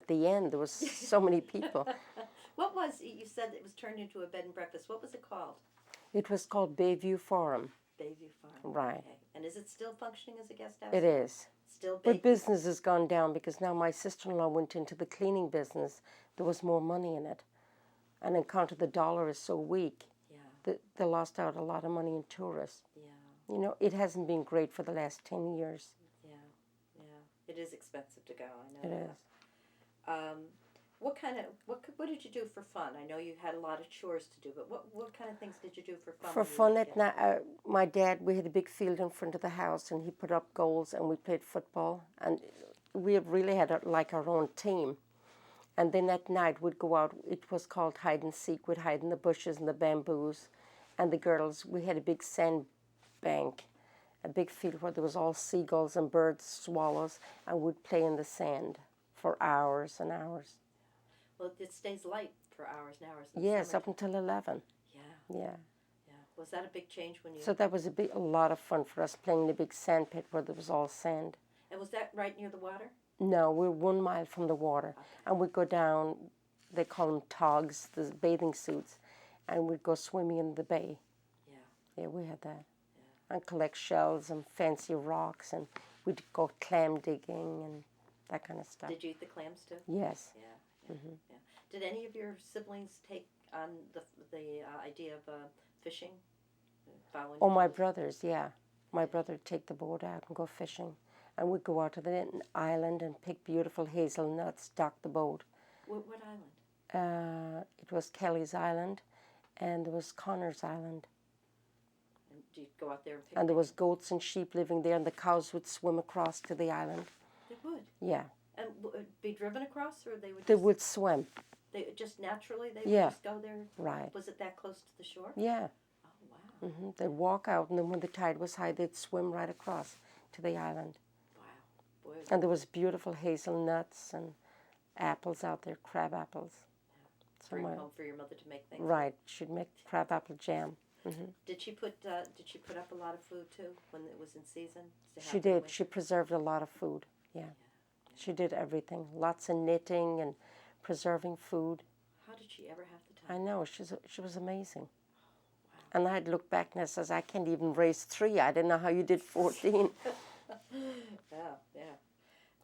the end. There was so many people. What was, you said it was turned into a bed and breakfast. What was it called? It was called Bayview Forum. Bayview Farm. Right. Okay. And is it still functioning as a guest house? It is. Still But business has gone down because now my sister-in-law went into the cleaning business. There was more money in it. And encountered the dollar is so weak, they lost out a lot of money in tourists. Yeah. You know, it hasn't been great for the last 10 years. Yeah, yeah. It is expensive to go, I know. It is. What did you do for fun? I know you had a lot of chores to do, but what kind of things did you do for fun? For fun at night, my dad, we had a big field in front of the house, and he put up goals, and we played football, and we really had like our own team. And then at night we'd go out. It was called hide and seek. We'd hide in the bushes and the bamboos, and the girls. We had a big sand bank, a big field where there was all seagulls and birds, swallows, and we'd play in the sand for hours and hours. Well, it stays light for hours and hours. Yes, up until 11. Yeah. Yeah. Yeah. Was that a big change when you? So that was a lot of fun for us, playing in the big sand pit where there was all sand. And was that right near the water? No, we're 1 mile from the water, and we'd go down. They call them togs, the bathing suits, and we'd go swimming in the bay. Yeah. Yeah, we had that. Yeah. And collect shells and fancy rocks, and we'd go clam digging and that kind of stuff. Did you eat the clams too? Yes. Yeah. Yeah. Mm-hmm. Yeah. Did any of your siblings take on the idea of fishing? Following? Oh, my brothers, yeah. My brother would take the boat out and go fishing. And we'd go out to the island and pick beautiful hazelnuts, dock the boat. What island? It was Kelly's Island, and there was Connor's Island. And do you go out there and pick? And there was goats and sheep living there, and the cows would swim across to the island. They would? Yeah. And be driven across, or they would? They would swim. They just naturally they would just go there. Right. Was it that close to the shore? Yeah. Oh wow. Mm-hmm. They'd walk out, and then when the tide was high, they'd swim right across to the island. Wow. Boy. And there was beautiful hazelnuts and apples out there, crab apples. Yeah. Bring home for your mother to make things. Right. She'd make crab apple jam. Mm-hmm. Did she put up a lot of food too when it was in season? She did. She preserved a lot of food. Yeah. She did everything. Lots of knitting and preserving food. How did she ever have the time? I know. She was amazing. Wow. And I'd look back and I says, I can't even raise 3. I didn't know how you did 14. Yeah.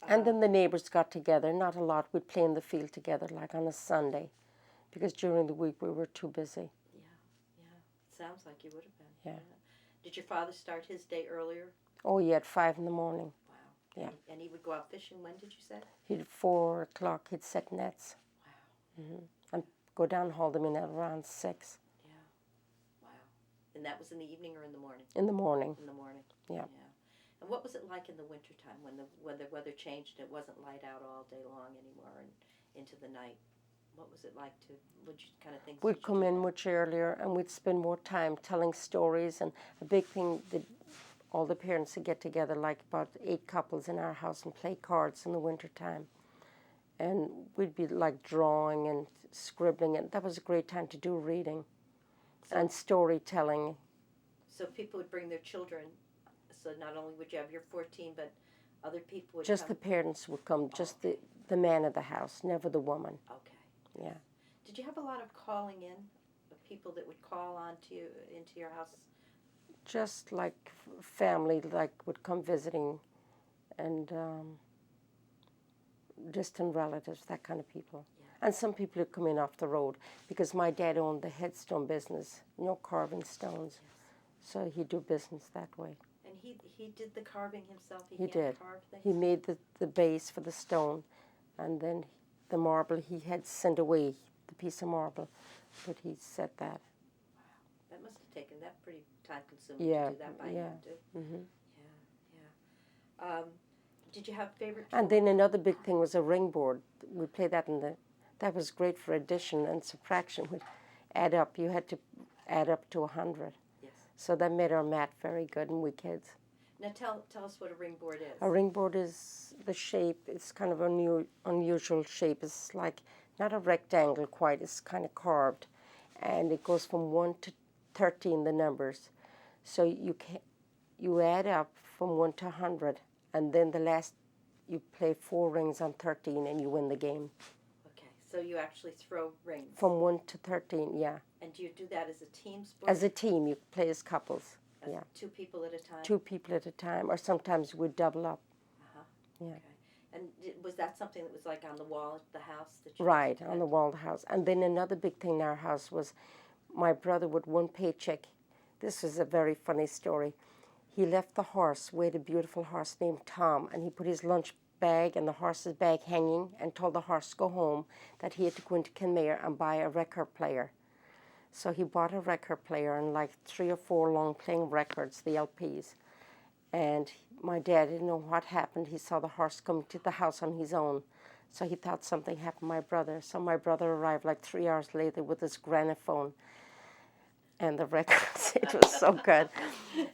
And then the neighbors got together. Not a lot. We'd play in the field together, like on a Sunday, because during the week we were too busy. Yeah. Sounds like you would have been. Yeah. Did your father start his day earlier? Oh, yeah, at 5 in the morning. Wow. Yeah. And he would go out fishing. When did you say? He'd 4 o'clock. He'd set nets. Wow. Mm-hmm. And go down, haul them in at around 6. Yeah. Wow. And that was in the evening or in the morning? In the morning. In the morning. Yeah. And what was it like in the wintertime when the weather changed and it wasn't light out all day long anymore and into the night? What was it like what kind of things? We'd come in much earlier and we'd spend more time telling stories. And a big thing that all the parents would get together, like about 8 couples in our house, and play cards in the wintertime. And we'd be like drawing and scribbling, and that was a great time to do reading and storytelling. So people would bring their children. So not only would you have your 14, but other people would just come? The parents would come, just the man of the house, never the woman. Okay. Yeah. Did you have a lot of calling in, of people that would call on to you, into your house? Just like family, like would come visiting, and distant relatives, that kind of people. Yeah. And some people would come in off the road, because my dad owned the headstone business, carving stones. Yes. So he'd do business that way. And he did the carving himself? He did. Carved things? He made the base for the stone, and then the marble he had sent away, the piece of marble, but he set that. Wow. That must have taken that pretty time-consuming to do that by hand, too. Mm-hmm. Yeah. Did you have favorite? And then another big thing was a ring board. We played that that was great for addition and subtraction. We'd add up. You had to add up to 100. Yes. So that made our math very good, and we kids. Now tell us what a ring board is. A ring board is the shape. It's kind of an unusual shape. It's like not a rectangle quite. It's kind of carved, and it goes from 1 to 13, the numbers. So you add up from 1 to 100, and then the last you play 4 rings on 13 and you win the game. Okay, so you actually throw rings. From 1 to 13, yeah. And do you do that as a team sport? As a team, you play as couples. As yeah. 2 people at a time? 2 people at a time, or sometimes we'd double up. Yeah. Okay. And was that something that was like on the wall at the house? That you Right, on the wall of the house. And then another big thing in our house was my brother with 1 paycheck. This was a very funny story. He left the horse, we had a beautiful horse named Tom, and he put his lunch bag and the horse's bag hanging and told the horse to go home, that he had to go into Kenmare and buy a record player. So he bought a record player and like 3 or 4 long playing records, the LPs. And my dad didn't know what happened. He saw the horse come to the house on his own. So he thought something happened to my brother. So my brother arrived like 3 hours later with his gramophone and the records. It was so good.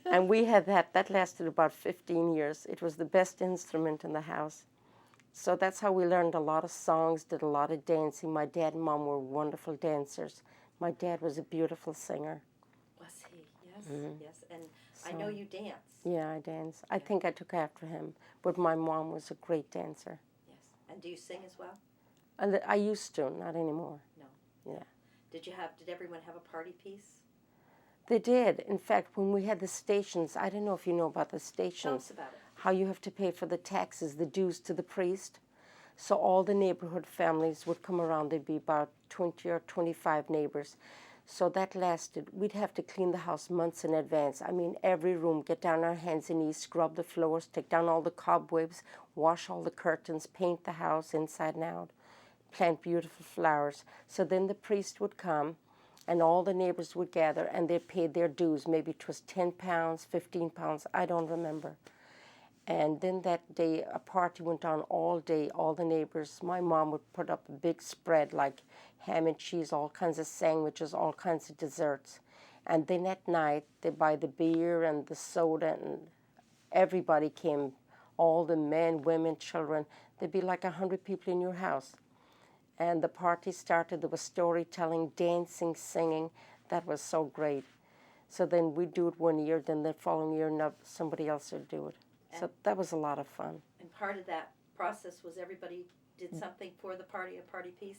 And we had that lasted about 15 years. It was the best instrument in the house. So that's how we learned a lot of songs, did a lot of dancing. My dad and mom were wonderful dancers. My dad was a beautiful singer. Was he? Yes, yes. And I So, know you dance. Yeah, I dance. I think I took after him. But my mom was a great dancer. Yes. And do you sing as well? And I used to, not anymore. No. Yeah. Did everyone have a party piece? They did. In fact, when we had the stations, I don't know if you know about the Tell stations, us about it. how you have to pay for the taxes, the dues to the priest. So all the neighborhood families would come around. There'd be about 20 or 25 neighbors. So that lasted. We'd have to clean the house months in advance. I mean, every room, get down on our hands and knees, scrub the floors, take down all the cobwebs, wash all the curtains, paint the house inside and out, plant beautiful flowers. So then the priest would come and all the neighbors would gather and they paid their dues. Maybe it was 10 pounds, 15 pounds, I don't remember. And then that day, a party went on all day, all the neighbors. My mom would put up a big spread like ham and cheese, all kinds of sandwiches, all kinds of desserts. And then at night, they buy the beer and the soda, and everybody came, all the men, women, children. There'd be like 100 people in your house. And the party started. There was storytelling, dancing, singing. That was so great. So then we'd do it one year, then the following year, somebody else would do it. So that was a lot of fun. And part of that process was everybody did something for the party, a party piece?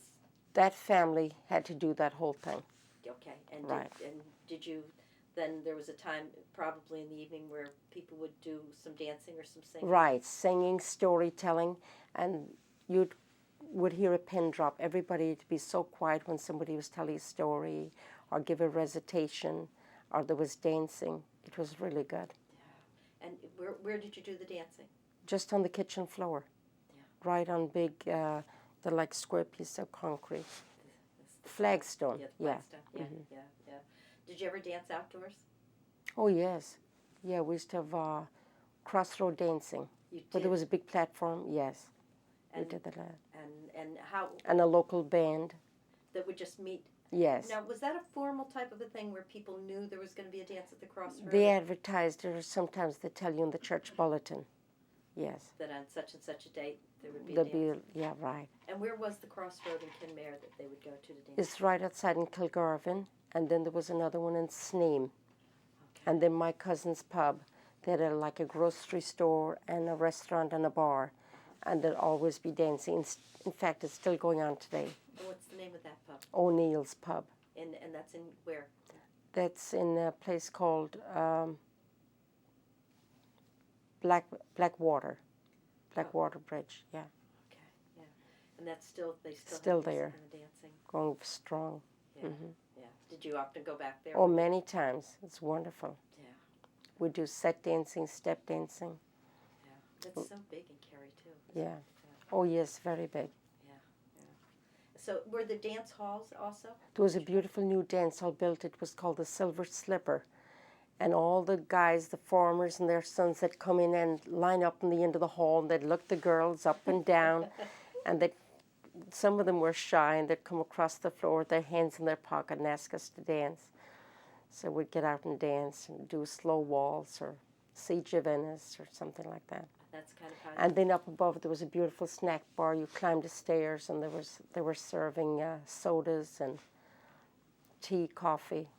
That family had to do that whole thing. Okay. And Right. Did you, then there was a time probably in the evening where people would do some dancing or some singing? Right, singing, storytelling, and you would hear a pin drop. Everybody would be so quiet when somebody was telling a story or give a recitation or there was dancing. It was really good. And where did you do the dancing? Just on the kitchen floor. Yeah. Right on big, the like square piece of concrete. Flagstone. Yeah, Yeah. Flagstone. Yeah. Did you ever dance outdoors? Oh, yes. Yeah, we used to have crossroad dancing. You But did? there was a big platform, yes. And, we did that. and how? And a local band. That would just meet? Yes. Now, was that a formal type of a thing where people knew there was going to be a dance at the crossroads? They advertised it, or sometimes they tell you in the church bulletin. Yes. That on such and such a date there would be There'll a dance? yeah, right. And where was the crossroad in Kenmare that they would go to dance? It's right outside in Kilgarvan, and then there was another one in Sneem. Okay. And then my cousin's pub. They had like a grocery store and a restaurant and a bar, and there'd always be dancing. In fact, it's still going on today. And what's the name of that pub? O'Neill's Pub. And that's in where? That's in a place called Blackwater Bridge. Yeah, Okay, yeah. And that's still, they still Still have there. music and the dancing? going strong. Yeah, yeah. Did you often go back there? Oh, many times. It's wonderful. Yeah, We do set dancing, step dancing. yeah. That's so big in Cary, too. isn't Yeah. it? Oh, yes, very big. So were the dance halls also? There was a beautiful new dance hall built. It was called the Silver Slipper. And all the guys, the farmers and their sons, that come in and line up in the end of the hall, and they'd look the girls up and down. And some of them were shy, and they'd come across the floor with their hands in their pocket and ask us to dance. So we'd get out and dance and do a slow waltz or Siege of Venice or something like that. That's kind of how. And then up above there was a beautiful snack bar. You climbed the stairs, and they were serving sodas and tea, coffee.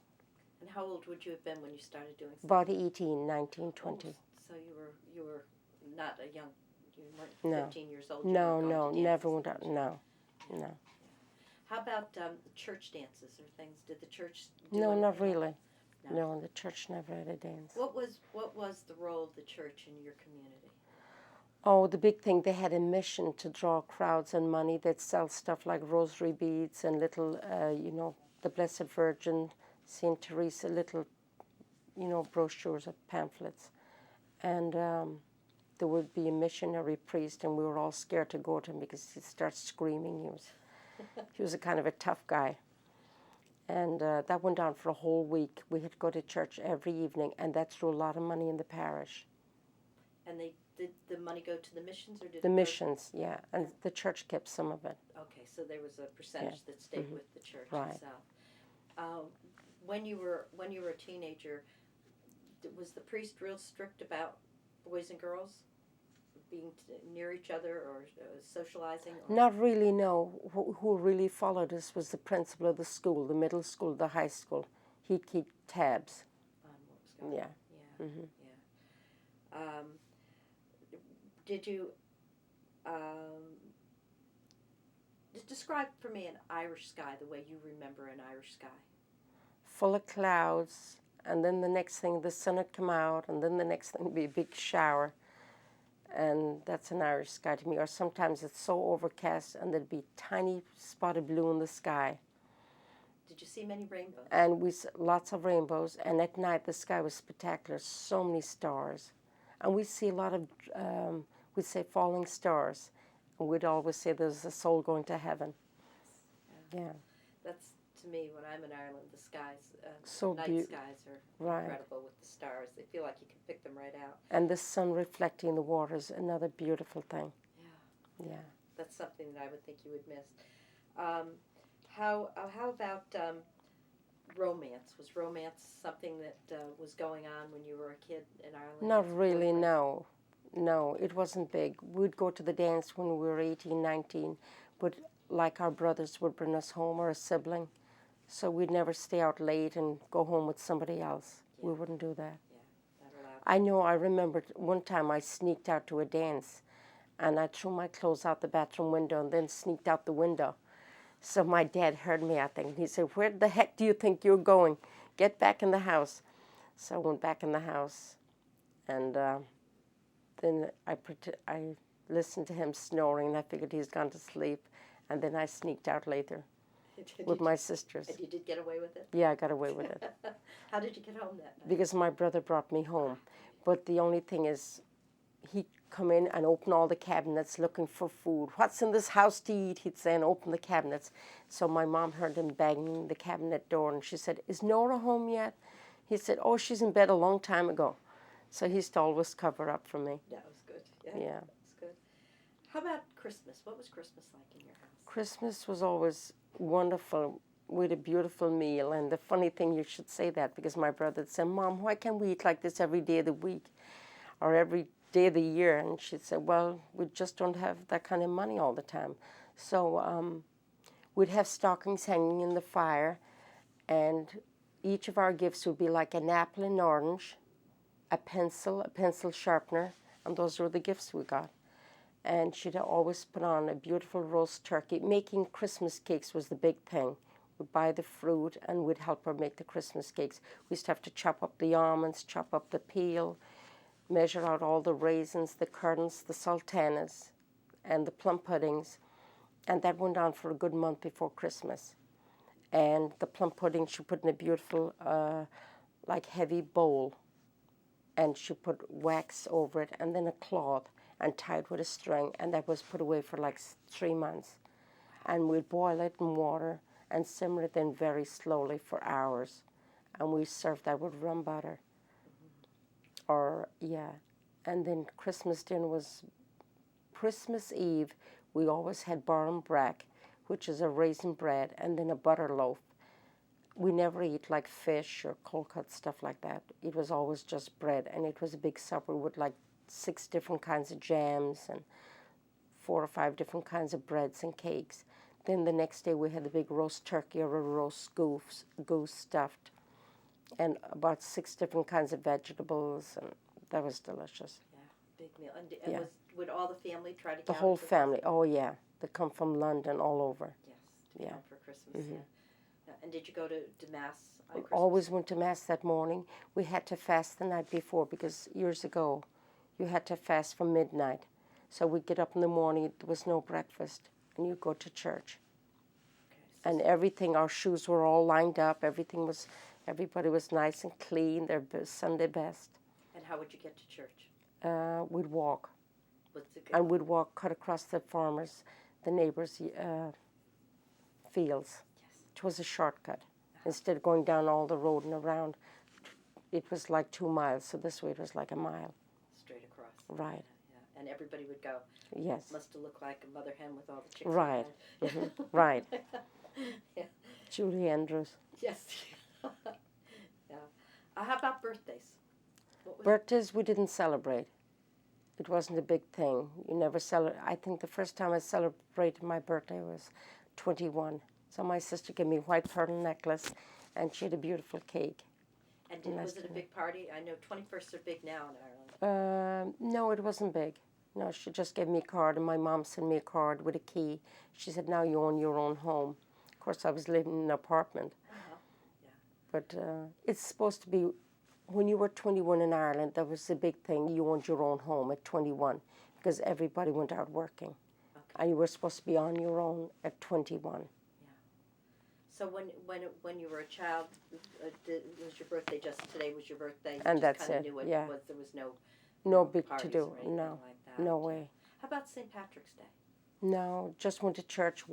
And how old would you have been when you started doing something? About 18, 19, 20. Oh, so you were not a young You weren't No. 15 years old. No, You weren't no, going to never dances went and out. things. No, Yeah. no. How about church dances or things? Did the church do No, anything not like really. that? No, the church never had a dance. What was the role of the church in your community? Oh, the big thing, they had a mission to draw crowds and money. They'd sell stuff like rosary beads and little, the Blessed Virgin, Saint Teresa, little, brochures or pamphlets. And there would be a missionary priest, and we were all scared to go to him because he'd start screaming. He was a kind of a tough guy. And that went on for a whole week. We had to go to church every evening, and that threw a lot of money in the parish. And did the money go to the missions or did The it missions, yeah, and the church kept some of it. Okay, so there was a percentage that stayed with the church Right. itself. When you were a teenager, was the priest real strict about boys and girls being near each other or socializing? Or? Not really, no. Who really followed us was the principal of the school, the middle school, the high school. He'd keep tabs. On what was going Yeah. on. Yeah. Yeah. Did you just describe for me an Irish sky the way you remember an Irish sky? Full of clouds, and then the next thing the sun would come out, and then the next thing would be a big shower. And that's an Irish sky to me. Or sometimes it's so overcast and there'd be tiny spot of blue in the sky. Did you see many rainbows? And we saw lots of rainbows, and at night the sky was spectacular, so many stars. And we see a lot of, we'd say falling stars, and we'd always say there's a soul going to heaven. Yeah. That's, to me, when I'm in Ireland, the skies, So night skies are right. incredible with the stars. They feel like you can pick them right out. And the sun reflecting in the water is another beautiful thing. Yeah. Yeah. That's something that I would think you would miss. How about romance? Was romance something that was going on when you were a kid in Ireland? Not really, no. No, it wasn't big. We'd go to the dance when we were 18, 19, but like our brothers would bring us home or a sibling. So we'd never stay out late and go home with somebody else. Yeah. We wouldn't do that. Yeah, not allowed. I remembered one time I sneaked out to a dance and I threw my clothes out the bathroom window and then sneaked out the window. So my dad heard me, I think, and he said, "Where the heck do you think you're going? Get back in the house." So I went back in the house, and then I listened to him snoring, and I figured he's gone to sleep, and then I sneaked out later with my sisters. And you did get away with it? Yeah, I got away with it. How did you get home that night? Because my brother brought me home. But the only thing is, he'd come in and open all the cabinets looking for food. "What's in this house to eat?" he'd say, and open the cabinets. So my mom heard him banging the cabinet door, and she said, "Is Nora home yet?" He said, "Oh, she's in bed a long time ago." So he used to always cover up for me. That was good. Yeah. That was good. How about Christmas? What was Christmas like in your house? Christmas was always wonderful. We had a beautiful meal. And the funny thing, you should say that, because my brother would say, "Mom, why can't we eat like this every day of the week or every day of the year?" And she'd say, "Well, we just don't have that kind of money all the time." So we'd have stockings hanging in the fire, and each of our gifts would be like an apple and orange, a pencil sharpener, and those were the gifts we got. And she'd always put on a beautiful roast turkey. Making Christmas cakes was the big thing. We'd buy the fruit and we'd help her make the Christmas cakes. We used to have to chop up the almonds, chop up the peel, measure out all the raisins, the currants, the sultanas, and the plum puddings. And that went on for a good month before Christmas. And the plum pudding she put in a beautiful, like heavy bowl. And she put wax over it and then a cloth and tied with a string. And that was put away for like 3 months. And we'd boil it in water and simmer it then very slowly for hours. And we served that with rum butter. Or, yeah. And then Christmas dinner was Christmas Eve. We always had barmbrack, which is a raisin bread, and then a butter loaf. We never eat like fish or cold cut stuff like that. It was always just bread, and it was a big supper with like 6 different kinds of jams and 4 or 5 different kinds of breads and cakes. Then the next day we had the big roast turkey or a roast goose stuffed, and about 6 different kinds of vegetables, and that was delicious. Yeah, big meal. And Yeah. would all the family try to The gather whole for family. Christmas? Oh yeah, they come from London all over. Yes, to Yeah. come for Christmas. Mhm. Yeah. And did you go to mass on We Christmas? always went to mass that morning. We had to fast the night before because years ago, you had to fast from midnight. So we'd get up in the morning. There was no breakfast, and you'd go to church. Okay, And everything, our shoes were all lined up. Everybody was nice and clean. Their Sunday best. And how would you get to church? We'd walk, What's it and we'd walk cut across the the neighbors' fields. Yes. It was a shortcut. Instead of going down all the road and around, it was like 2 miles. So this way it was like a mile. Straight across. Right. Yeah. And everybody would go. Yes. Must have looked like a mother hen with all the chicks. Right. around. Right. Yeah. Julie Andrews. Yes. Yeah. How about birthdays? What was Birthdays we didn't celebrate. It wasn't a big thing. You never celebrate. I think the first time I celebrated my birthday was 21. So my sister gave me a white pearl necklace, and she had a beautiful cake. And Nice was it a to big party? I know 21st are big now in Ireland. No, it wasn't big. No, she just gave me a card, and my mom sent me a card with a key. She said, now you own your own home. Of course, I was living in an apartment. Uh-huh. Yeah. But it's supposed to be, when you were 21 in Ireland, that was the big thing. You owned your own home at 21 because everybody went out working. Okay. And you were supposed to be on your own at 21. So when you were a child, was your birthday just today? Was your birthday? You And just that's kinda it, Knew it yeah. was, there was no No big parties to-do, or anything no, like that. no way. How about St. Patrick's Day? No, just went to church,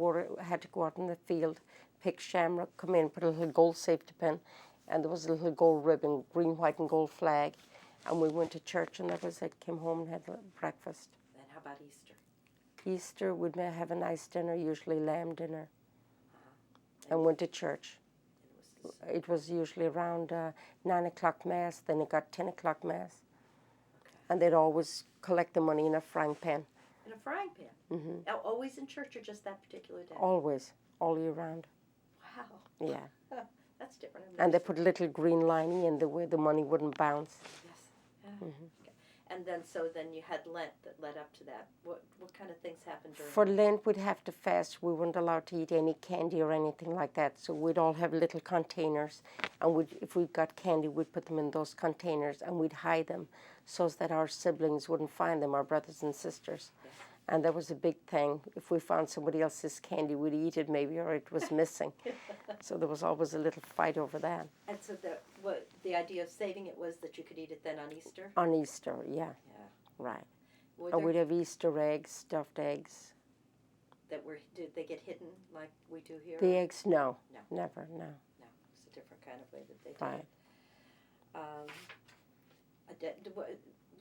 had to go out in the field, pick shamrock, come in, put a little gold safety pin, and there was a little gold ribbon, green, white, and gold flag. And we went to church, and that was it. Came home and had breakfast. And how about Easter? Easter, we'd have a nice dinner, usually lamb dinner, Uh-huh. and went to church. And It was usually around 9 o'clock mass, then it got 10 o'clock mass. okay. And they'd always collect the money in a frying pan. In a frying pan? Hmm. Always in church or just that particular day? Always, all year round. Wow. Yeah. That's different. And they put a little green lining in the way the money wouldn't bounce. Yes. Yeah. Okay. And then you had Lent that led up to that. What kind of things happened during For Lent, we'd have to fast. We weren't allowed to eat any candy or anything like that. So we'd all have little containers. And if we got candy, we'd put them in those containers and we'd hide them so that our siblings wouldn't find them, our brothers and sisters. Yes. And that was a big thing. If we found somebody else's candy, we'd eat it maybe, or it was missing. So there was always a little fight over that. And so the idea of saving it was that you could eat it then on Easter? On Easter, yeah. Yeah. Right. Were And there we'd have Easter eggs, stuffed eggs. did they get hidden like we do here? The eggs, no. No. Never, no. No, it's a different kind of way that they did Right. it.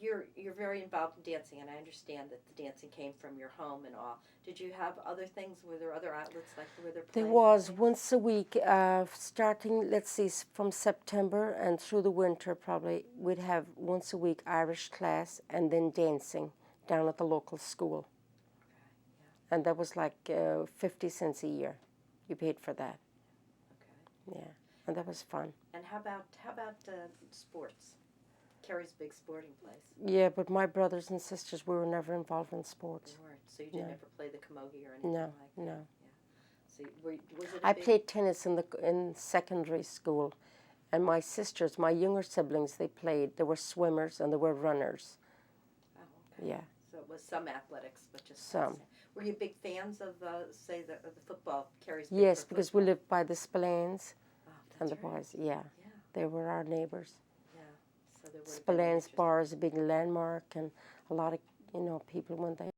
You're very involved in dancing, and I understand that the dancing came from your home and all. Did you have other things? Were there other outlets like were there? There plays was and things? once a week, starting, let's see, from September and through the winter probably, we'd have once a week Irish class and then dancing down at the local school. Okay, And that was like 50 cents a year. You paid for that. yeah. Okay. Yeah. And that was fun. And how about sports? Kerry's a big sporting place. Yeah, but my brothers and sisters, we were never involved in sports. You weren't, so you didn't No. ever play the camogie or anything No, like that. no. So was it? I played tennis in secondary school, and my sisters, my younger siblings, they played. They were swimmers and they were runners. Oh, okay. Yeah, So it was some athletics, but just some. Were you big fans of say the football? Kerry's big Yes, for because we football. lived by the Spillanes Oh, and the that's right. boys. Yeah, Yeah, they were our neighbors. yeah. So there were. Spillanes Bar is a big landmark, and a lot of people went there.